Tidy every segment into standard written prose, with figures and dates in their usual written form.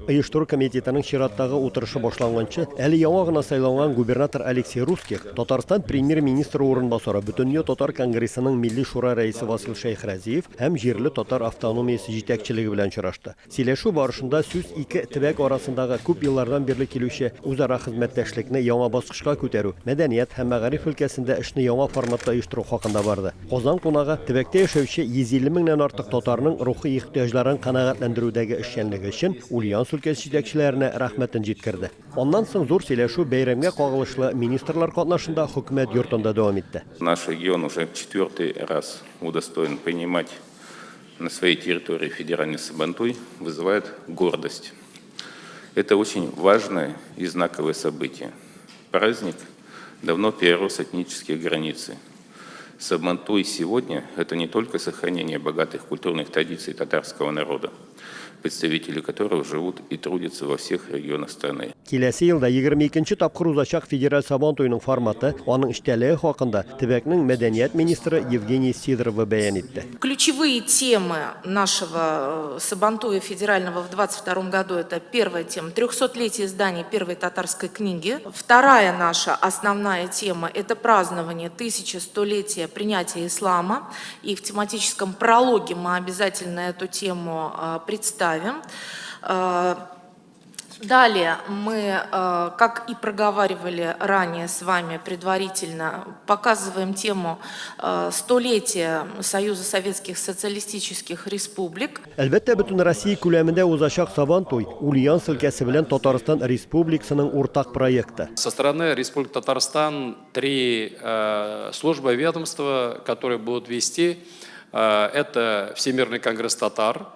Оештыру комитетының чираттагы утырышы башланганчы, әле яңа гына сайланган губернатор Алексей Русских, Татарстан премьер-министры урынбасары, Бөтенле татар конгрессының милли шура рәисе Васил Шейхразиев һәм җирле татар автономиясе җитәкчелеге белән очрашты. Сөйләшү барышында сүз ике төбәк арасындагы күп еллардан бирле килүче үзара хезмәттәшлекне яңа баскычка күтәрү, мәдәният һәм мәгариф өлкәсендә эшне яңа форматта оештыру хакында барды. Казан кунагы төбәктә яшәүче 150 меңнән артык татарның рухи ихтыяҗларын канәгатьләндерүдәге эшчәнлеге өчен Ульяновск өлкәсе җитәкчеләренә рәхмәтен җиткерде. Аннан соң зур сөйләшү бәйрәмгә кагылышлы министрлар катнашында хөкүмәт йортында дәвам итте. Наш регион уже четвертый раз удостоен принимать на своей территории федеральный Сабантуй, вызывает гордость. Это очень важное и знаковое событие. Праздник давно перерос этнические границы. Сабантуй сегодня – это не только сохранение богатых культурных традиций татарского народа, представители которого живут и трудятся во всех регионах страны. Киләсе елда 22-нче тапкыр узачак федераль Сабантуйның форматы, аның эштәлеге хакында төбәкнең мәдәният министры Евгений Сидоров бәян итте. Ключевые темы нашего Сабантуя федерального в 2022 году – это первая тема – 300-летие издания первой татарской книги. Вторая наша основная тема – это празднование 1100-летия принятия ислама. И в тематическом прологе мы обязательно эту тему представим. Далее мы, как и проговаривали ранее с вами предварительно, показываем тему столетия Союза Советских Социалистических Республик. Әлбәттә, бөтен Россия күләмендә узачак Сабантуй Ульяновск өлкәсе белән Татарстан Республикасының уртак проекты. Со стороны Республики Татарстан 3 службы ведомства, которые будут вести. Это Всемирный конгресс татар.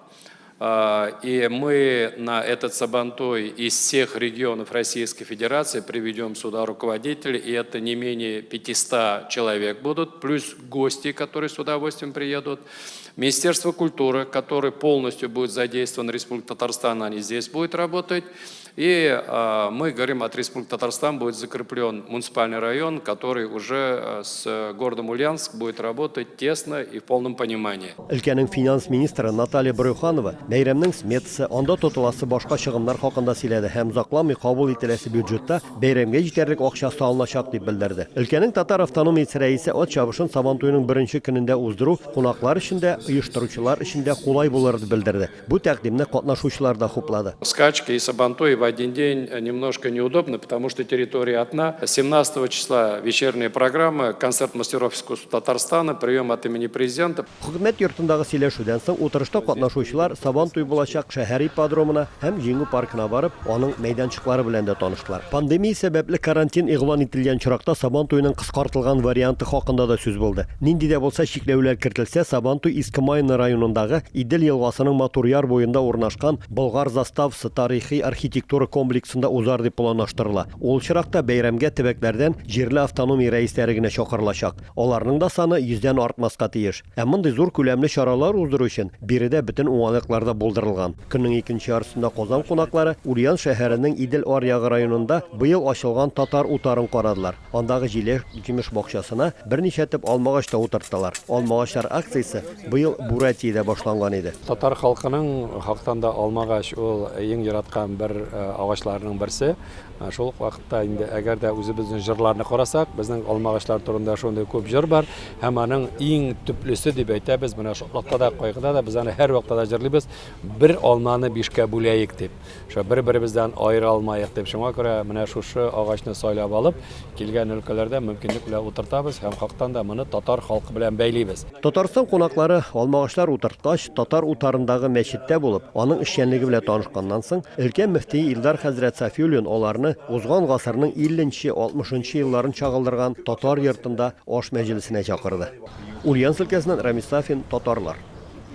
И мы на этот Сабантуй из всех регионов Российской Федерации приведем сюда руководителей, и это не менее 500 человек будут, плюс гости, которые с удовольствием приедут. Министерство культуры, которое полностью будет задействовано, Республика Татарстан, они здесь будут работать. И мы говорим, от Республики Татарстан будет закреплен муниципальный район, который уже с городом Ульяновск будет работать тесно и в полном понимании. Өлкәнең финанс министры Наталья Брюханова бәйрәмнең сметасы, анда тотыласы башка чыгымнар хакында сөйләде һәм закламый кабул ителәсе бюджетта бәйрәмгә җитәрлек акча салыначак дип белдерде. Өлкәнең татар автономиясе рәисе от чабышын Сабантуйның беренче көнендә уздыру кунаклар өчен дә, оештыручылар өчен дә кулай булыр дип белдерде. Бу тәкъдимне катнашучылар да хуплады. Скачки и Сабантуй в один день немножко неудобно, потому что территория одна. 17 числа вечерняя программа, концерт мастеров искусств Татарстана, прием от имени президента. Хөкүмәт йортындагы сөйләшүдән соң утырышта катнашучылар Сабантуй булачак шәһәр ипподромына һәм Җиңү паркына барып, аның мәйданчыклары белән дә таныштылар. Пандемия сәбәпле карантин игълан ителгән чиракта Сабантуйның кыскартылган варианты хакында да сүз булды. Нинди дә булса чикләүләр кертелсә, Сабантуй Иске Майны районындагы Идел елгасының Матур-Яр буенда урнашкан Болгар заставасы тарихи архитектура комплексында узар дип планлаштырыла. Ул чиракта бәйрәмгә төбәкләрдән җирле автономия рәисләре генә чакырылачак. Аларның да саны 100дән артмаска тиеш. Ә мондый зур күләмле чаралар уздыру өчен биредә бөтен уңайлыкларда булдырылган. Көннең икенче ярысында Казан кунаклары Ульяновск шәһәренең Идел аръягы районында быел ачылган татар утарын карадылар. Андагы җимеш бакчасына берничә төп алмагач та утырттылар. Алмагачлар акциясе быел Бурятиядә башланган иде. Татар халкының хактан да алмагач ул иң яраткан бер агачларның берсе. Шул вакытта инде әгәр дә үзебезнең җырларны карасак, безнең алмагачлар турында шундый күп җыр бар. Һәм аның иң төплесе дип әйтәбез, менә шулакта да кайгыда да без аны һәр вакытта да җырлыйбыз. Бер алманы 5кә бүләйек дип. Шу бер-беребездән аеры алмаек дип. Шуңа күрә менә шушы агачны сайлап алып, килгән өлкәләрдә мөмкинлек белән утыртабыз һәм хактан да моны татар халкы белән бәйлибез. Татарстан кунаклары алмагачлар утырткач татар утарындагы мәчеттә булып, аның эшчәнлеге белән танышканнан соң, өлкән мөфти Илдар хәзрәт Сафиуллин аларны узган гасырның 50-60 елларын чагылдырган татар йортында аш мәҗлесенә чакырды. Ульяновск өлкәсеннән Рамис Сафин, татарлар.